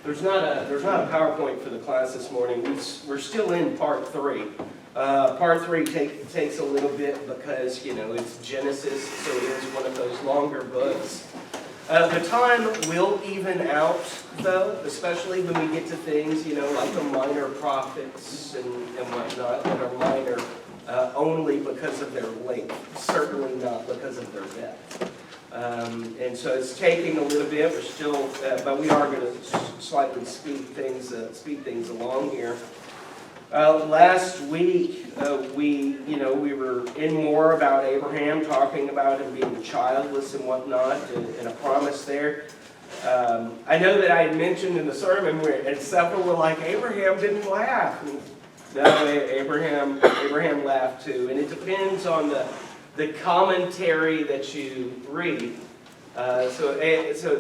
There's not a PowerPoint for the class this morning. We're still in part 3. Part 3 takes a little bit because, it's Genesis, so it is one of those longer books. The time will even out, though, especially when we get to things, like the minor prophets and whatnot that are minor only because of their length, certainly not because of their depth. And so it's taking a little bit. We're still, but we are going to slightly speed things along here. Last week, we were in more about Abraham, talking about him being childless and whatnot, and a promise there. I know that I had mentioned in the sermon, and several were like, Abraham didn't laugh. And no, Abraham laughed too, and it depends on the commentary that you read. So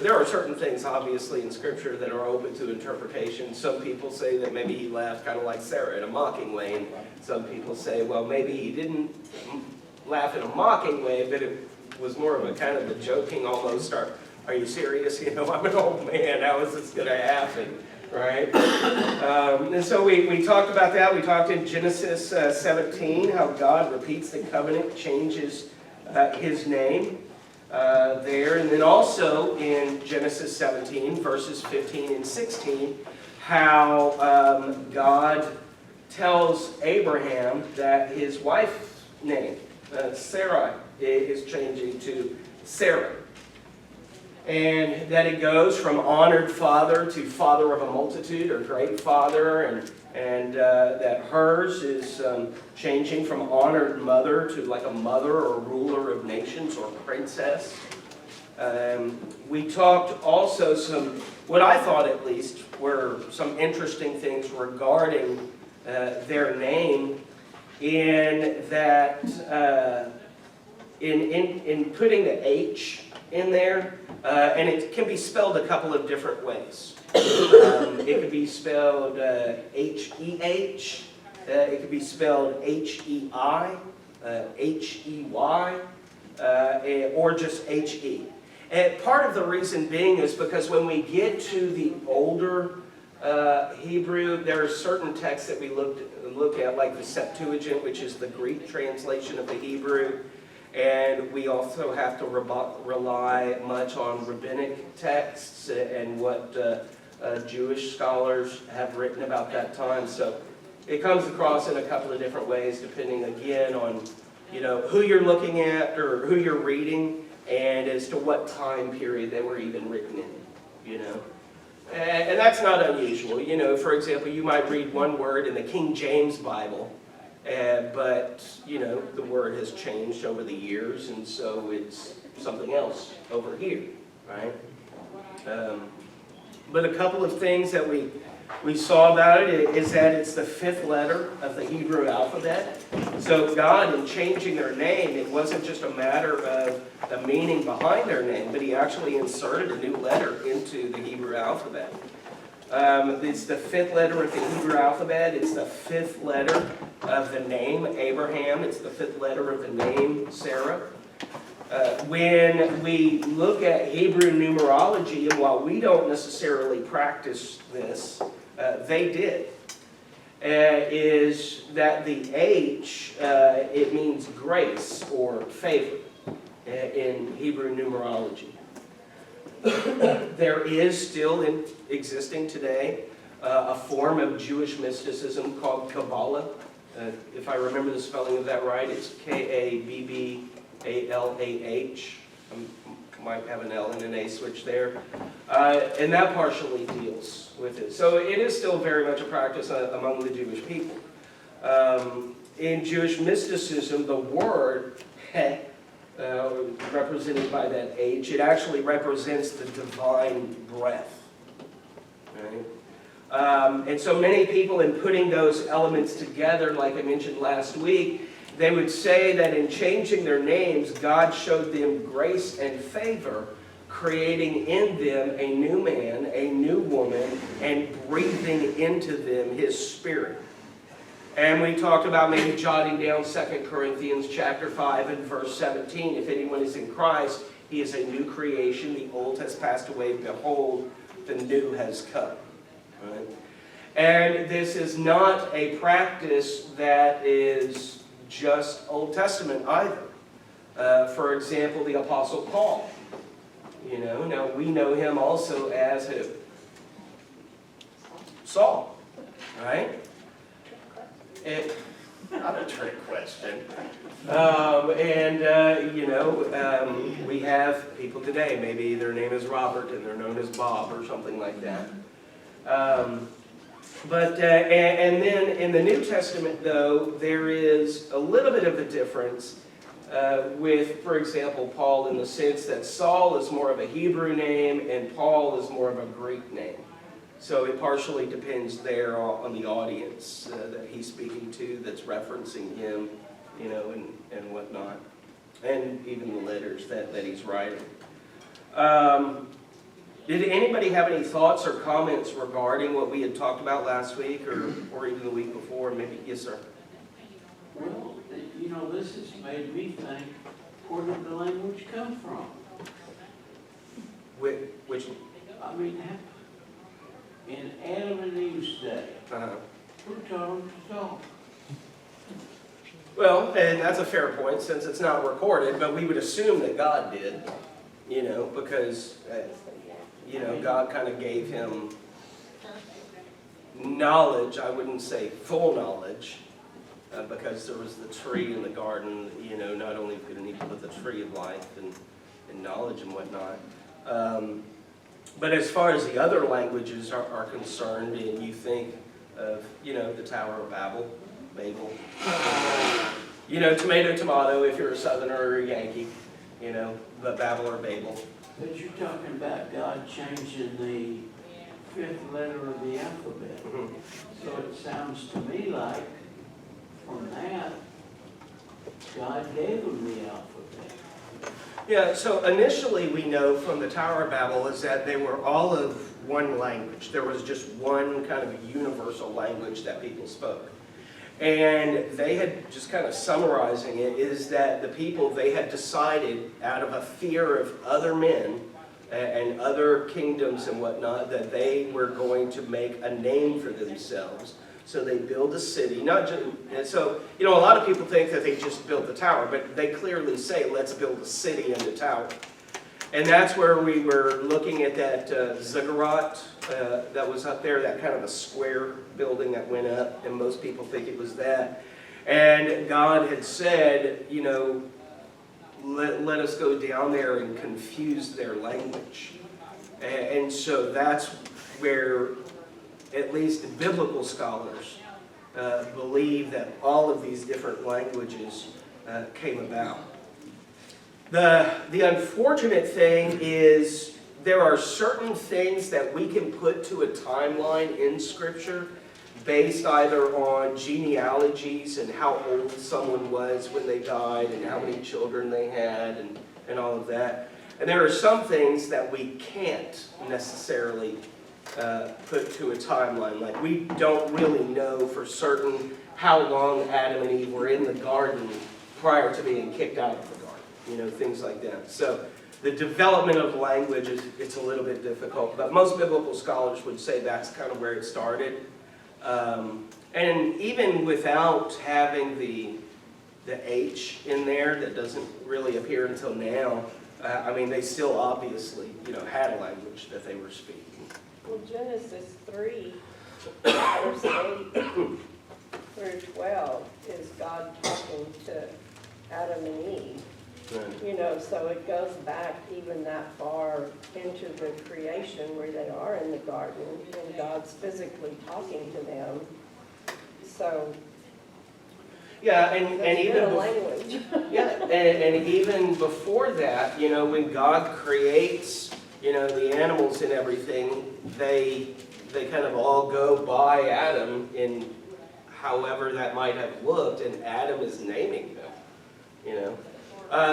there are certain things, obviously, in Scripture that are open to interpretation. Some people say that maybe he laughed kind of like Sarah in a mocking way, and some people say, well, maybe he didn't laugh in a mocking way, but it was more of a kind of a joking almost, are you serious? I'm an old man, how is this going to happen? Right? And so we talked about that. We talked in Genesis 17, how God repeats the covenant, changes his name there. And then also in Genesis 17, verses 15 and 16, how God tells Abraham that his wife's name, Sarai, is changing to Sarah. And that it goes from honored father to father of a multitude, or great father, and that hers is changing from honored mother to like a mother or ruler of nations or princess. We talked also what I thought at least were some interesting things regarding their name, in that in putting the H in there, and it can be spelled a couple of different ways. It could be spelled H-E-H, it could be spelled H-E-I, H-E-Y, or just H-E. And part of the reason being is because when we get to the older Hebrew, there are certain texts that we look at, like the Septuagint, which is the Greek translation of the Hebrew. And we also have to rely much on rabbinic texts and what Jewish scholars have written about that time. So it comes across in a couple of different ways, depending again on who you're looking at or who you're reading, and as to what time period they were even written in. And that's not unusual. For example, you might read one word in the King James Bible, but the word has changed over the years, and so it's something else over here, right? But a couple of things that we saw about it is that it's the 5th letter of the Hebrew alphabet. So God, in changing their name, it wasn't just a matter of the meaning behind their name, but he actually inserted a new letter into the Hebrew alphabet. It's the 5th letter of the Hebrew alphabet. It's the 5th letter of the name Abraham. It's the 5th letter of the name Sarah. When we look at Hebrew numerology, and while we don't necessarily practice this, they did, is that the H, it means grace or favor in Hebrew numerology. There is still existing today a form of Jewish mysticism called Kabbalah. If I remember the spelling of that right, it's K-A-B-B-A-L-A-H. I might have an L and an A switch there. And that partially deals with it. So it is still very much a practice among the Jewish people. In Jewish mysticism, the word He, represented by that H, it actually represents the divine breath. Right? And so many people, in putting those elements together, like I mentioned last week, they would say that in changing their names, God showed them grace and favor, creating in them a new man, a new woman, and breathing into them his spirit. And we talked about maybe jotting down 2 Corinthians chapter 5 and verse 17. If anyone is in Christ, he is a new creation. The old has passed away. Behold, the new has come. Right? And this is not a practice that is just Old Testament either. For example, the Apostle Paul. Now we know him also as who? Saul, right? Not a trick question. We have people today, maybe their name is Robert and they're known as Bob or something like that. And then in the New Testament, though, there is a little bit of a difference with, for example, Paul, in the sense that Saul is more of a Hebrew name and Paul is more of a Greek name. So it partially depends there on the audience that he's speaking to that's referencing him, and whatnot, and even the letters that he's writing. Did anybody have any thoughts or comments regarding what we had talked about last week or even the week before? Maybe, yes, sir. Well, this has made me think, where did the language come from? Which? I mean, in Adam and Eve's day, who taught them to talk? Well, and that's a fair point since it's not recorded, but we would assume that God did, because, God kind of gave him knowledge. I wouldn't say full knowledge, because there was the tree in the garden, not only did he need to put the tree of life and knowledge and whatnot. But as far as the other languages are concerned, and you think of, the Tower of Babel, tomato, tomato, if you're a Southerner or a Yankee, but Babel or Babel. But you're talking about God changing the fifth letter of the alphabet. Mm-hmm. So it sounds to me like, from that, God gave them the alphabet. Yeah, so initially we know from the Tower of Babel is that they were all of one language. There was just one kind of universal language that people spoke. And they had, just kind of summarizing it, is that the people, they had decided out of a fear of other men and other kingdoms and whatnot, that they were going to make a name for themselves. So they build a city, not just, and so, a lot of people think that they just built the tower, but they clearly say, let's build a city in the tower. And that's where we were looking at that ziggurat that was up there, that kind of a square building that went up, and most people think it was that. And God had said, let us go down there and confuse their language. And so that's where at least the biblical scholars believe that all of these different languages came about. The unfortunate thing is there are certain things that we can put to a timeline in Scripture based either on genealogies and how old someone was when they died and how many children they had and all of that. And there are some things that we can't necessarily put to a timeline. Like, we don't really know for certain how long Adam and Eve were in the garden prior to being kicked out of the garden, things like that. So the development of language, it's a little bit difficult, but most biblical scholars would say that's kind of where it started. And even without having the H in there, that doesn't really appear until now, they still obviously, had a language that they were speaking. Well, Genesis 3, verse 8 through 12 is God talking to Adam and Eve. Right. So it goes back even that far into the creation where they are in the garden, and God's physically talking to them. So yeah, and even language. Yeah, and even before that, when God creates, the animals and everything, they kind of all go by Adam in however that might have looked, and Adam is naming them,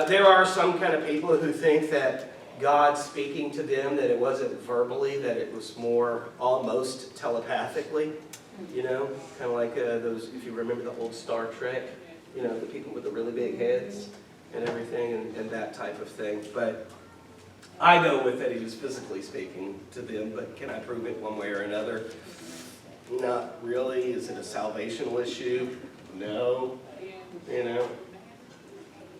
There are some kind of people who think that God speaking to them, that it wasn't verbally, that it was more almost telepathically, kind of like those, if you remember the old Star Trek, the people with the really big heads and everything and that type of thing. But I go with that he was physically speaking to them, but can I prove it one way or another? Not really. Is it a salvational issue? No. You know?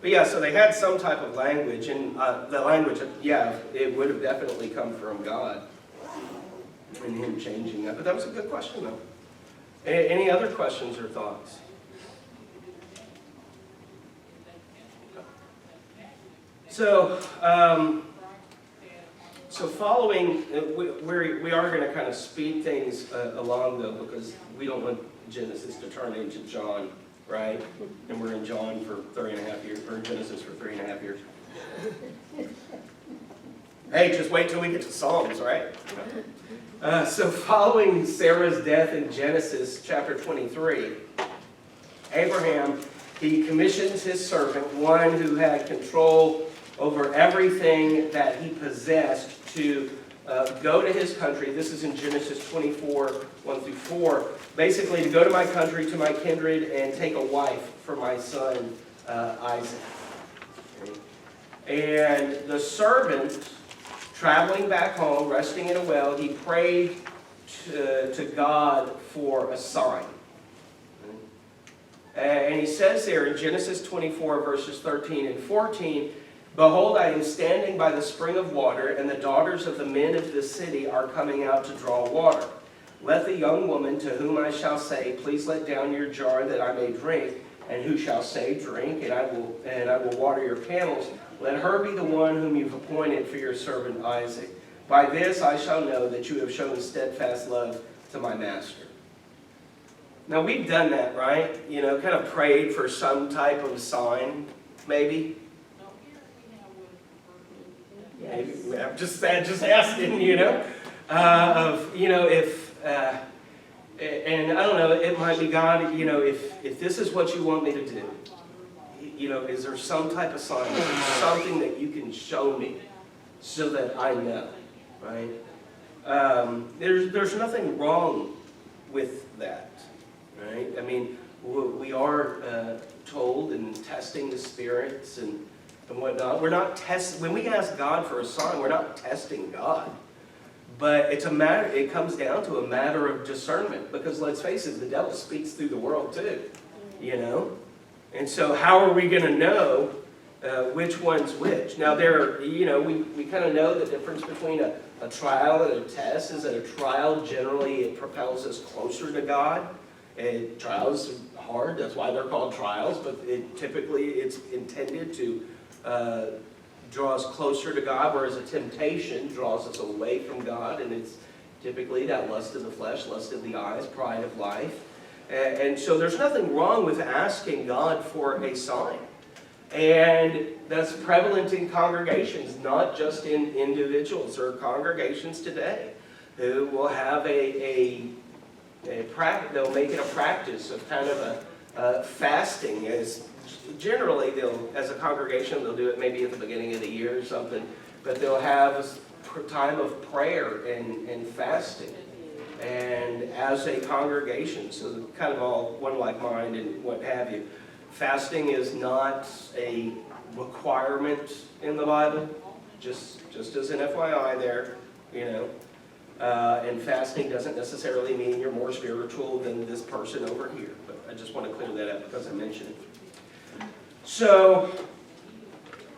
But yeah, so they had some type of language, and the language, yeah, it would have definitely come from God and him changing that. But that was a good question, though. Any other questions or thoughts? So, following, we are going to kind of speed things along, though, because we don't want Genesis to turn into John, right? And we're in John for 3.5 years, or Genesis for 3.5 years. Hey, just wait till we get to Psalms, right? So following Sarah's death in Genesis chapter 23, Abraham, he commissions his servant, one who had control over everything that he possessed, to go to his country. This is in Genesis 24, 1 through 4. Basically, to go to my country, to my kindred, and take a wife for my son Isaac. And the servant, traveling back home, resting in a well, he prayed to God for a sign. And he says there in Genesis 24, verses 13 and 14, "Behold, I am standing by the spring of water, and the daughters of the men of this city are coming out to draw water. Let the young woman to whom I shall say, Please let down your jar that I may drink, and who shall say, Drink, and I will water your camels. Let her be the one whom you've appointed for your servant Isaac. By this I shall know that you have shown steadfast love to my master." Now we've done that, right? You know, kind of prayed for some type of sign, maybe. Yes. Maybe I'm just asking, you know, if, and I don't know, it might be God, you know, if this is what you want me to do, you know, is there some type of sign, something that you can show me so that I know, right? There's nothing wrong with that, right? I mean, we are told in testing the spirits and whatnot. We're not when we ask God for a sign, we're not testing God. But it comes down to a matter of discernment, because let's face it, the devil speaks through the world too, you know? And so how are we going to know which one's which? Now we kind of know the difference between a trial and a test is that a trial generally it propels us closer to God. And trials are hard, that's why they're called trials, but typically it's intended to draw us closer to God, whereas a temptation draws us away from God, and it's typically that lust of the flesh, lust of the eyes, pride of life. And so there's nothing wrong with asking God for a sign. And that's prevalent in congregations, not just in individuals. There are congregations today who will have they'll make it a practice of kind of a fasting. As generally, as a congregation, they'll do it maybe at the beginning of the year or something, but they'll have a time of prayer and fasting. And as a congregation, so they're kind of all one like mind and what have you. Fasting is not a requirement in the Bible, just as an FYI there, you know. And fasting doesn't necessarily mean you're more spiritual than this person over here. But I just want to clear that up because I mentioned it. So,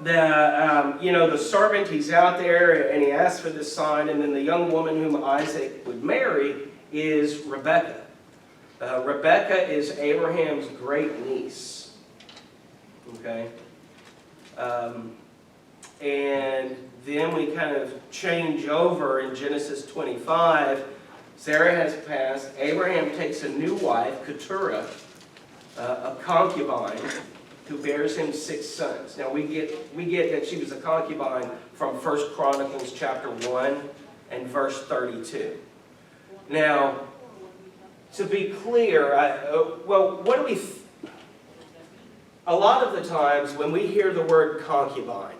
the servant, he's out there and he asks for this sign, and then the young woman whom Isaac would marry is Rebekah. Rebekah is Abraham's great niece. Okay? And then we kind of change over in Genesis 25. Sarah has passed. Abraham takes a new wife, Keturah, a concubine, who bears him 6 sons. Now we get that she was a concubine from 1 Chronicles chapter 1 and verse 32. Now, to be clear, a lot of the times when we hear the word concubine,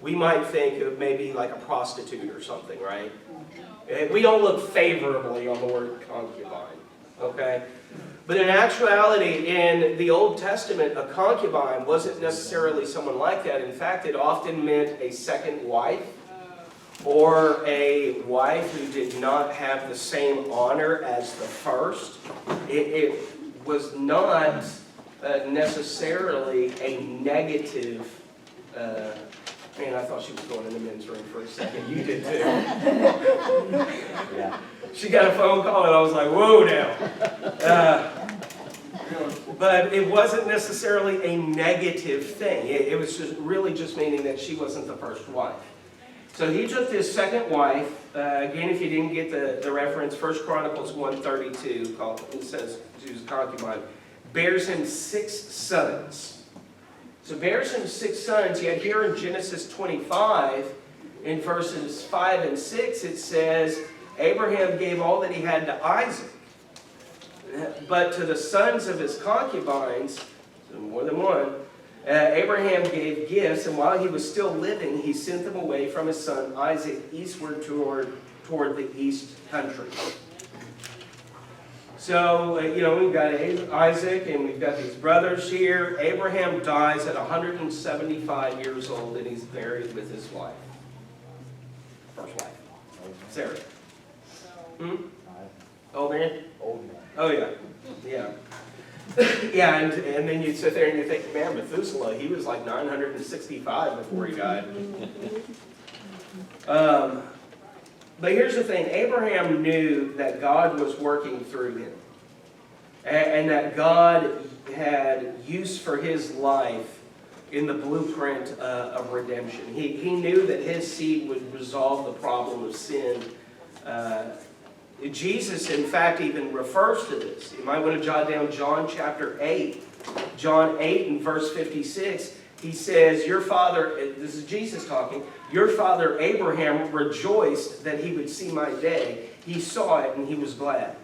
we might think of maybe like a prostitute or something, right? We don't look favorably on the word concubine, okay? But in actuality, in the Old Testament, a concubine wasn't necessarily someone like that. In fact, it often meant a second wife or a wife who did not have the same honor as the first. It was not necessarily a negative. Man, I thought she was going in the men's room for a second. You did too. Yeah. She got a phone call and I was like, whoa now. But it wasn't necessarily a negative thing. It was just really just meaning that she wasn't the first wife. So he took his second wife. Again, if you didn't get the reference, 1 Chronicles 1:32, it says she was a concubine, bears him 6 sons. So bears him 6 sons, yet here in Genesis 25, in verses 5 and 6, it says, Abraham gave all that he had to Isaac. But to the sons of his concubines, so more than one, Abraham gave gifts, and while he was still living, he sent them away from his son Isaac eastward toward the east country. So, we've got Isaac, and we've got these brothers here. Abraham dies at 175 years old, and he's buried with his wife. First wife, Sarah. Old man? Old man. Oh, yeah. Yeah. Yeah, and then you sit there and you think, man, Methuselah, he was like 965 before he died. But here's the thing. Abraham knew that God was working through him. And that God had use for his life in the blueprint of redemption. He knew that his seed would resolve the problem of sin. Jesus, in fact, even refers to this. You might want to jot down John chapter 8. John 8 and verse 56. He says, your father, this is Jesus talking, your father Abraham rejoiced that he would see my day. He saw it and he was glad.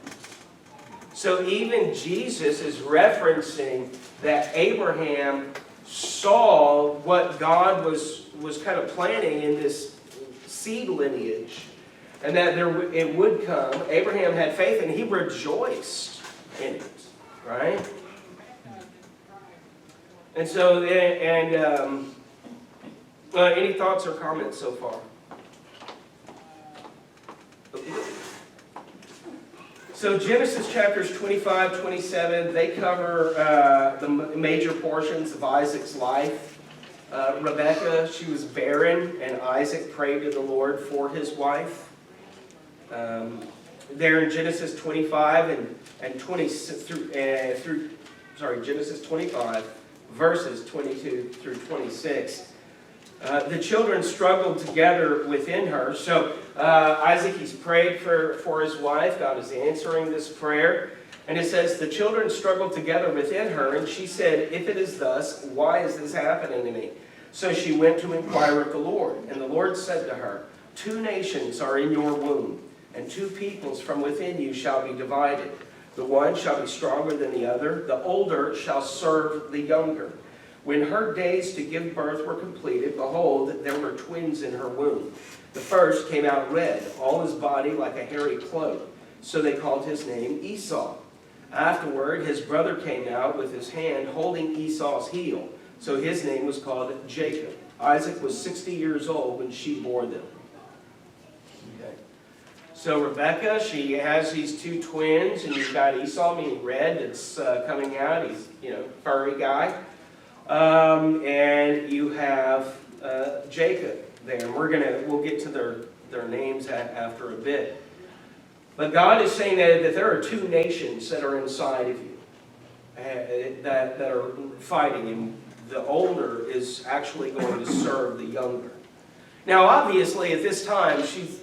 So even Jesus is referencing that Abraham saw what God was kind of planning in this seed lineage. And that it would come. Abraham had faith and he rejoiced in it. Right? And so, any thoughts or comments so far? So Genesis chapters 25, 27, they cover the major portions of Isaac's life. Rebekah, she was barren, and Isaac prayed to the Lord for his wife. There in Genesis 25 and 26 Genesis 25, verses 22 through 26. The children struggled together within her. So Isaac, he's prayed for his wife. God is answering this prayer. And it says, the children struggled together within her, and she said, if it is thus, why is this happening to me? So she went to inquire of the Lord. And the Lord said to her, 2 nations are in your womb, and 2 peoples from within you shall be divided. The one shall be stronger than the other. The older shall serve the younger. When her days to give birth were completed, behold, there were twins in her womb. The first came out red, all his body like a hairy cloak. So they called his name Esau. Afterward, his brother came out with his hand holding Esau's heel. So his name was called Jacob. Isaac was 60 years old when she bore them. So Rebekah, she has these 2 twins, and you've got Esau, meaning red, that's coming out. He's, furry guy. And you have Jacob there. And we'll get to their names after a bit. But God is saying that there are 2 nations that are inside of you that are fighting, and the older is actually going to serve the younger. Now, obviously, at this time, she's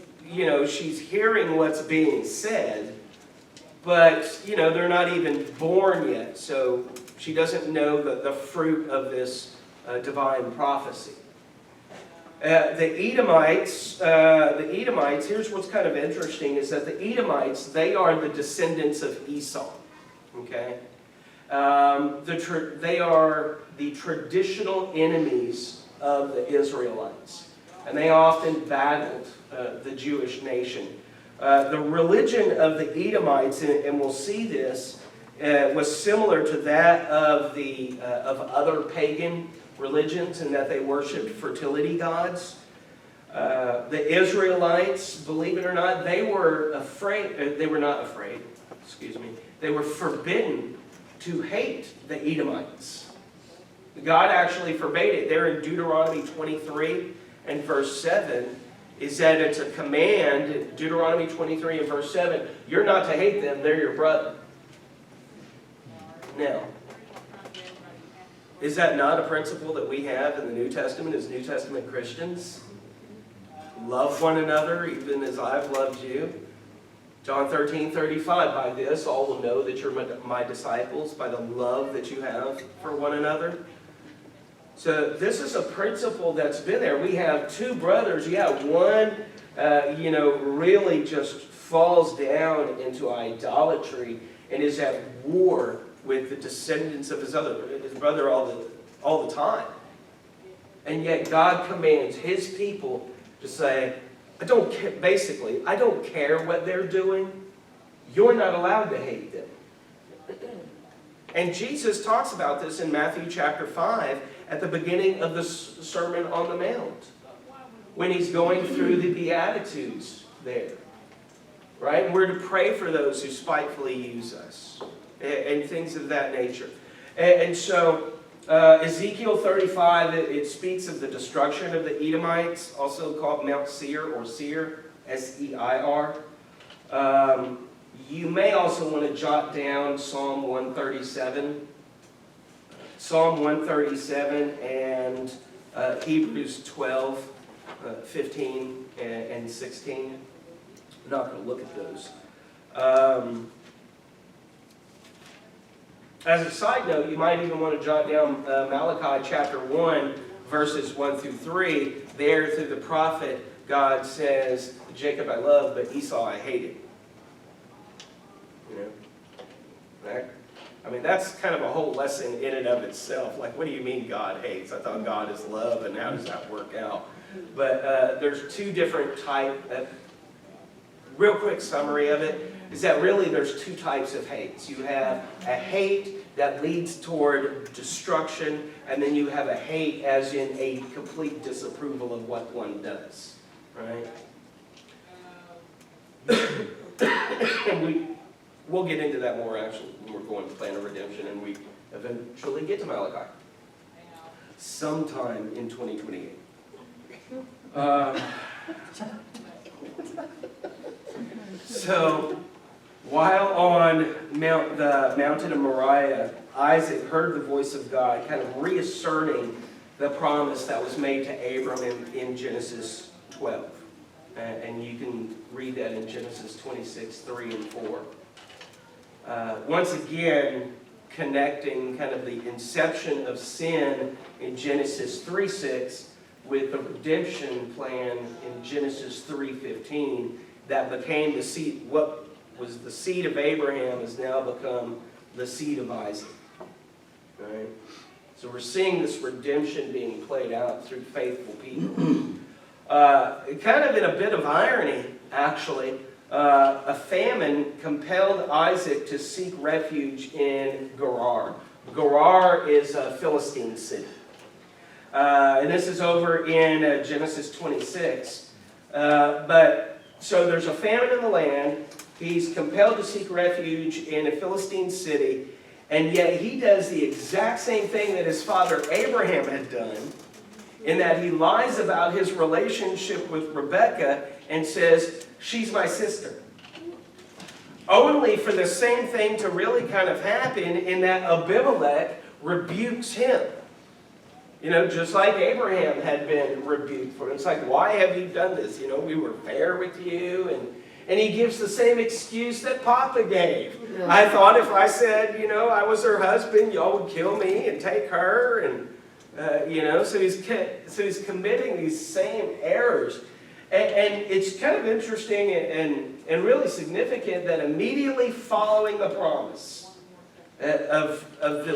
hearing what's being said, but, they're not even born yet, so she doesn't know the fruit of this divine prophecy. The Edomites, here's what's kind of interesting, is that the Edomites, they are the descendants of Esau, okay? They are the traditional enemies of the Israelites, and they often battled the Jewish nation. The religion of the Edomites, and we'll see this, was similar to that of other pagan religions, in that they worshipped fertility gods. The Israelites, believe it or not, they were afraid, they were not afraid, excuse me, they were forbidden to hate the Edomites. God actually forbade it. There in Deuteronomy 23 and verse 7, is that it's a command, Deuteronomy 23 and verse 7, you're not to hate them, they're your brother. Now, is that not a principle that we have in the New Testament as New Testament Christians? Love one another even as I've loved you. John 13:35, by this all will know that you're my disciples, by the love that you have for one another. So this is a principle that's been there. We have two brothers. Yeah, one, really just falls down into idolatry and is at war with the descendants of his brother all the time. And yet God commands his people to say, I don't care what they're doing. You're not allowed to hate them. And Jesus talks about this in Matthew chapter 5 at the beginning of the Sermon on the Mount, when he's going through the Beatitudes there. Right? And we're to pray for those who spitefully use us and things of that nature. And so Ezekiel 35, it speaks of the destruction of the Edomites, also called Mount Seir or Seir, S-E-I-R. You may also want to jot down Psalm 137. Psalm 137 and Hebrews 12, 15 and 16. I'm not going to look at those. As a side note, you might even want to jot down Malachi chapter 1, verses 1 through 3. There, through the prophet, God says, Jacob I love, but Esau I hated. That's kind of a whole lesson in and of itself. Like, what do you mean God hates? I thought God is love, and how does that work out? But there's two different types. Real quick summary of it is that really there's two types of hates. You have a hate that leads toward destruction, and then you have a hate as in a complete disapproval of what one does. Right? And we'll get into that more actually when we're going to Plan of Redemption and we eventually get to Malachi. Sometime in 2028. So, while on the mountain of Moriah, Isaac heard the voice of God, kind of reasserting the promise that was made to Abram in Genesis 12. And you can read that in Genesis 26, 3 and 4. Once again, connecting kind of the inception of sin in Genesis 3:6 with the redemption plan in Genesis 3:15 that became the seed, what was the seed of Abraham has now become the seed of Isaac. Right? So we're seeing this redemption being played out through faithful people. Kind of in a bit of irony, actually, a famine compelled Isaac to seek refuge in Gerar. Gerar is a Philistine city. And this is over in Genesis 26. So there's a famine in the land. He's compelled to seek refuge in a Philistine city. And yet he does the exact same thing that his father Abraham had done, in that he lies about his relationship with Rebekah and says, she's my sister. Only for the same thing to really kind of happen in that Abimelech rebukes him. Just like Abraham had been rebuked for it. It's like, why have you done this? We were fair with you. And he gives the same excuse that Papa gave. I thought if I said, I was her husband, y'all would kill me and take her. And, so he's committing these same errors. And it's kind of interesting and really significant that immediately following the promise of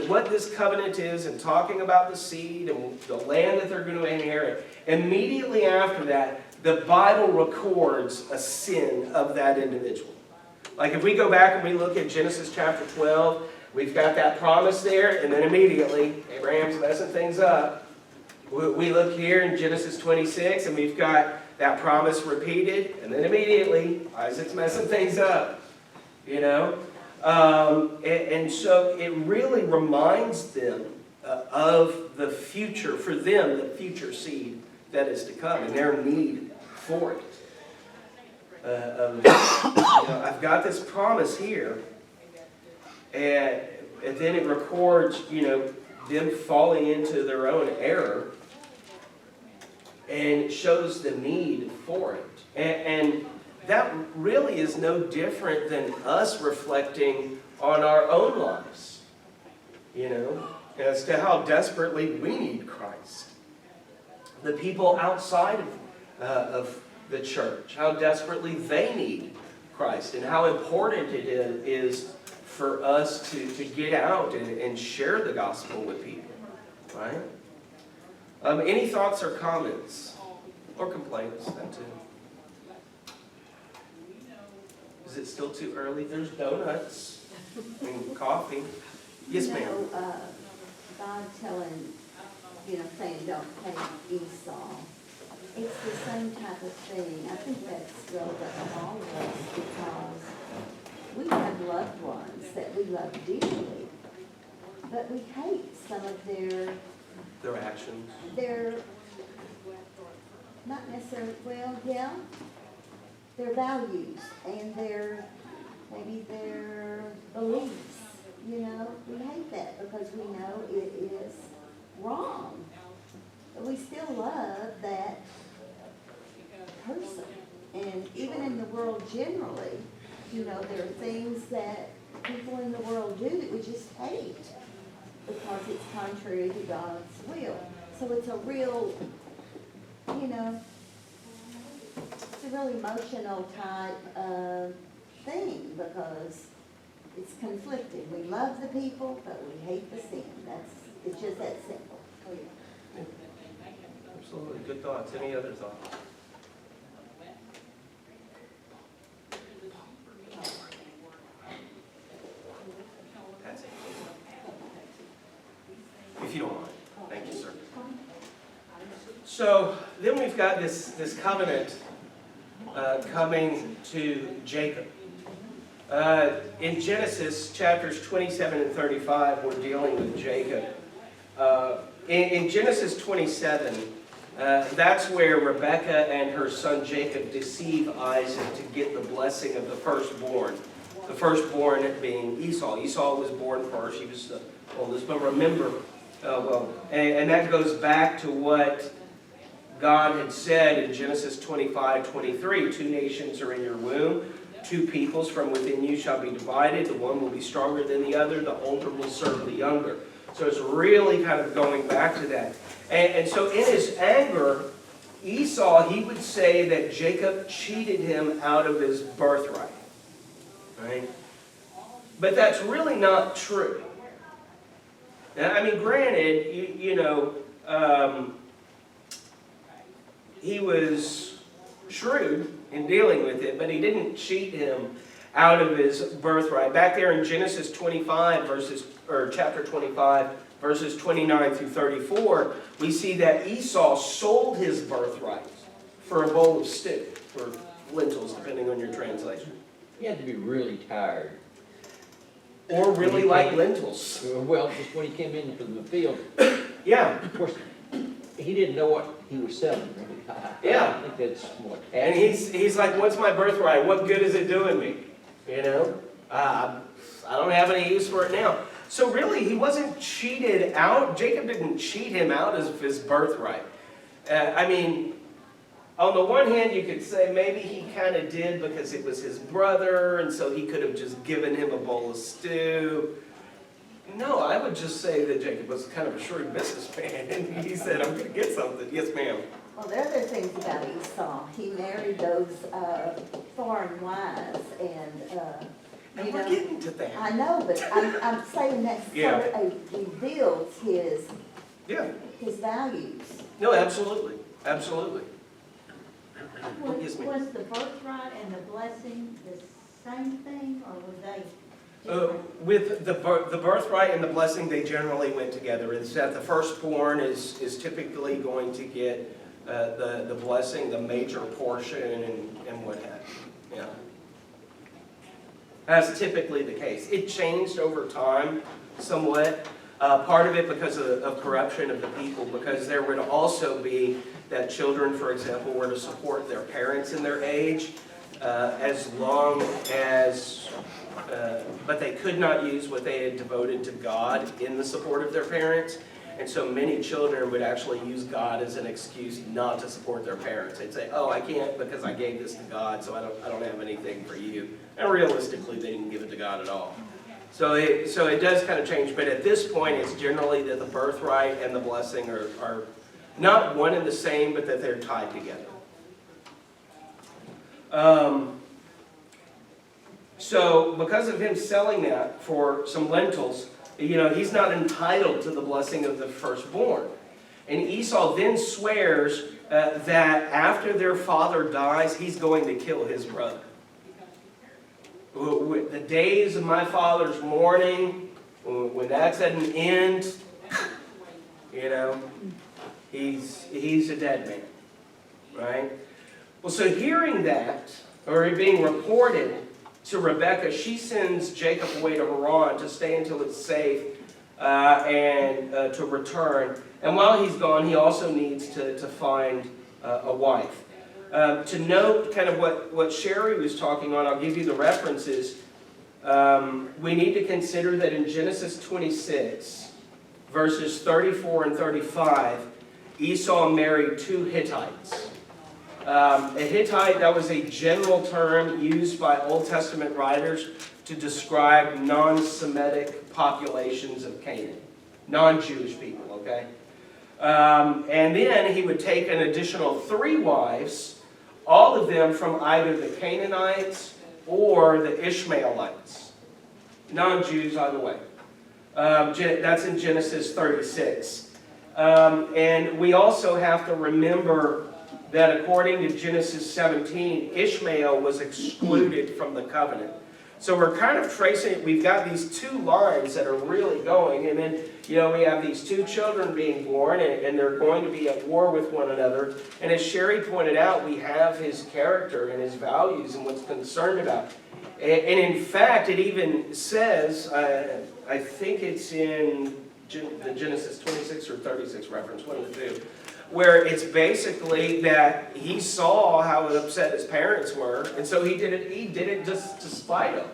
what this covenant is and talking about the seed and the land that they're going to inherit, immediately after that, the Bible records a sin of that individual. Like if we go back and we look at Genesis chapter 12, we've got that promise there, and then immediately Abraham's messing things up. We look here in Genesis 26, and we've got that promise repeated, and then immediately Isaac's messing things up, you know? And so it really reminds them of the future, for them, the future seed that is to come, and their need for it. I've got this promise here, and then it records, them falling into their own error, and it shows the need for it. And that really is no different than us reflecting on our own lives, as to how desperately we need Christ. The people outside of the church, how desperately they need Christ, and how important it is for us to get out and share the gospel with people, right? Any thoughts or comments? Or complaints, that too. Is it still too early? There's donuts and coffee. Yes, ma'am. God telling, saying don't pay Esau. It's the same type of thing. I think that's relevant to all of us because we have loved ones that we love dearly, but we hate some of their actions. Not necessarily, their values and maybe their beliefs, we hate that because we know it is wrong. But we still love that person. And even in the world generally, there are things that people in the world do that we just hate because it's contrary to God's will. So it's a real, it's a really emotional type of thing because it's conflicting. We love the people, but we hate the sin. It's just that simple. Absolutely. Good thoughts. Any other thoughts? If you don't mind. Thank you, sir. So then we've got this covenant coming to Jacob. In Genesis chapters 27 and 35, we're dealing with Jacob. In Genesis 27, that's where Rebekah and her son Jacob deceive Isaac to get the blessing of the firstborn. The firstborn being Esau. Esau was born first. He was the oldest. But remember, and that goes back to what God had said in Genesis 25:23, 2 nations are in your womb, 2 peoples from within you shall be divided. The one will be stronger than the other. The older will serve the younger. So it's really kind of going back to that. And so in his anger, Esau, he would say that Jacob cheated him out of his birthright. Right? But that's really not true. Now, I mean, granted, he was shrewd in dealing with it, but he didn't cheat him out of his birthright. Back there in Genesis 25, chapter 25, verses 29 through 34, we see that Esau sold his birthright for a bowl of stew, or lentils, depending on your translation. He had to be really tired. Or really like lentils. Well, just when he came in from the field. Yeah. Of course, he didn't know what he was selling. Yeah. I think that's what. And he's like, what's my birthright? What good is it doing me? I don't have any use for it now. So really, he wasn't cheated out. Jacob didn't cheat him out of his birthright. On the one hand, you could say maybe he kind of did because it was his brother, and so he could have just given him a bowl of stew. No, I would just say that Jacob was kind of a shrewd businessman, and he said, I'm going to get something. Yes, ma'am. Well, there are other things about Esau. He married those foreign wives, and And we're getting to that. I know, but I'm saying that sort of reveals his values. No, absolutely. Absolutely. Was the birthright and the blessing the same thing, or were they different? With the birthright and the blessing, they generally went together. It's that the firstborn is typically going to get the blessing, the major portion, and what have you. Yeah. That's typically the case. It changed over time somewhat. Part of it because of corruption of the people, because there would also be that children, for example, were to support their parents in their age, as long as, but they could not use what they had devoted to God in the support of their parents. And so many children would actually use God as an excuse not to support their parents. They'd say, oh, I can't because I gave this to God, so I don't have anything for you. And realistically, they didn't give it to God at all. So it does kind of change, but at this point, it's generally that the birthright and the blessing are not one and the same, but that they're tied together. So because of him selling that for some lentils, he's not entitled to the blessing of the firstborn. And Esau then swears that after their father dies, he's going to kill his brother. The days of my father's mourning, when that's at an end, he's a dead man, right? Well, so hearing that, or it being reported to Rebekah, she sends Jacob away to Haran to stay until it's safe and to return. And while he's gone, he also needs to find a wife. To note kind of what Sherry was talking on, I'll give you the references. We need to consider that in Genesis 26, verses 34 and 35, Esau married 2 Hittites. A Hittite, that was a general term used by Old Testament writers to describe non-Semitic populations of Canaan. Non-Jewish people, okay? And then he would take an additional 3 wives, all of them from either the Canaanites or the Ishmaelites. Non-Jews either way. That's in Genesis 36. And we also have to remember that according to Genesis 17, Ishmael was excluded from the covenant. So we're kind of tracing it. We've got these 2 lines that are really going, and then we have these 2 children being born, and they're going to be at war with one another. And as Sherry pointed out, we have his character and his values and what's concerned about. And in fact, it even says, I think it's in the Genesis 26 or 36 reference, one of the 2, where it's basically that he saw how upset his parents were, and so he did it just to spite them,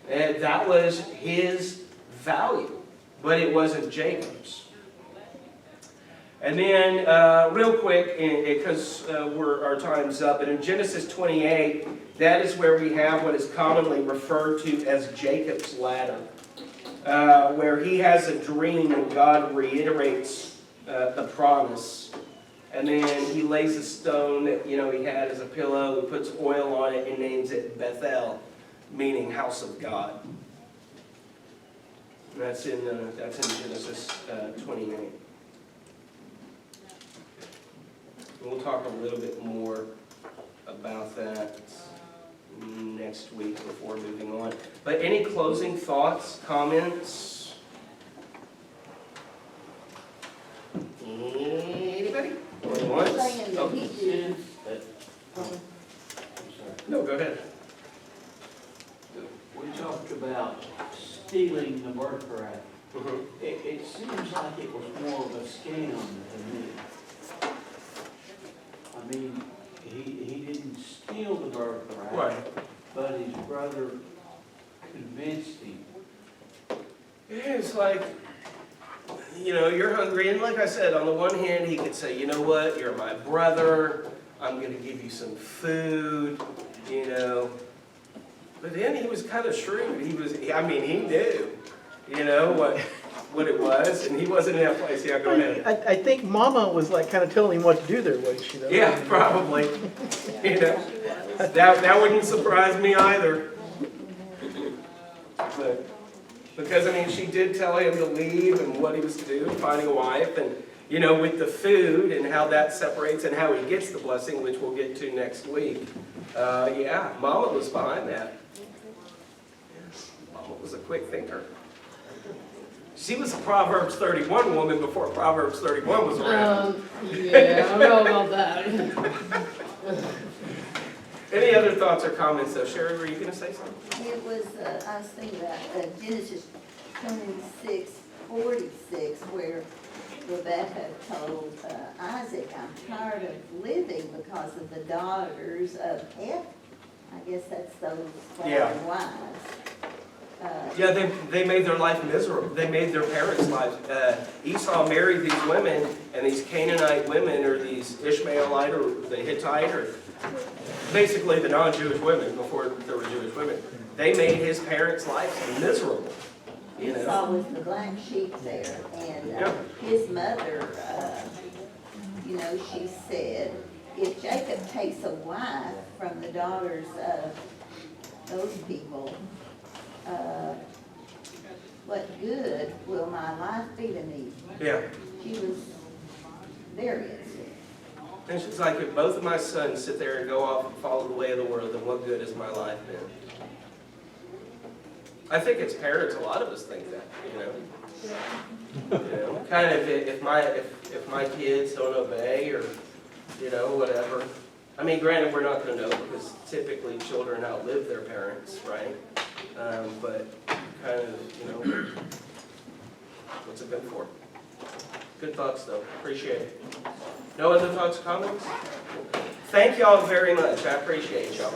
and that was his value, but it wasn't Jacob's. And then, real quick, because our time's up, and in Genesis 28, that is where we have what is commonly referred to as Jacob's ladder, where he has a dream and God reiterates the promise, and then he lays a stone that he had as a pillow, he puts oil on it and names it Bethel, meaning house of God. And that's in Genesis 28. We'll talk a little bit more about that next week before moving on. But any closing thoughts, comments? Anybody? Going once? Saying that Oh, he did. I'm sorry. no, go ahead. We talked about stealing the birthright. Mhm. It seems like it was more of a scam to me. I mean, he didn't steal the birthright, Right. but his brother convinced him. It's like, you're hungry, and like I said, on the one hand, he could say, you know what, you're my brother, I'm going to give you some food, But then he was kind of shrewd. He knew, what it was, and he wasn't in that place. Yeah, go ahead. I think Mama was kind of telling him what to do there, wasn't she? Though? Yeah, probably. That wouldn't surprise me either. But, because, she did tell him to leave and what he was to do, finding a wife, and, with the food and how that separates and how he gets the blessing, which we'll get to next week. Yeah, Mama was behind that. Mama was a quick thinker. She was a Proverbs 31 woman before Proverbs 31 was around. Yeah, I don't know about that. Any other thoughts or comments though? Sherry, were you gonna say something? It was, I was thinking about Genesis 26:46, where Rebecca told Isaac, I'm tired of living because of the daughters of Heth. I guess that's those Yeah. foreign wives. Yeah, they made their life miserable. They made their parents' lives. Esau married these women, and these Canaanite women, or these Ishmaelite, or the Hittite, or basically the non-Jewish women before there were Jewish women. They made his parents' lives miserable. You know? Esau was the black sheep there, and Yeah. his mother, you know, she said, if Jacob takes a wife from the daughters of those people, what good will my life be to me? Yeah. She was very upset. And she's like, if both of my sons sit there and go off and follow the way of the world, then what good has my life been? I think as parents, a lot of us think that, you know. You know, kind of if my kids don't obey, or, you know, whatever. I mean, granted, we're not going to know because typically children outlive their parents, right? But kind of, you know, what's it been for? Good thoughts, though. Appreciate it. No other thoughts, comments? Thank y'all very much. I appreciate y'all.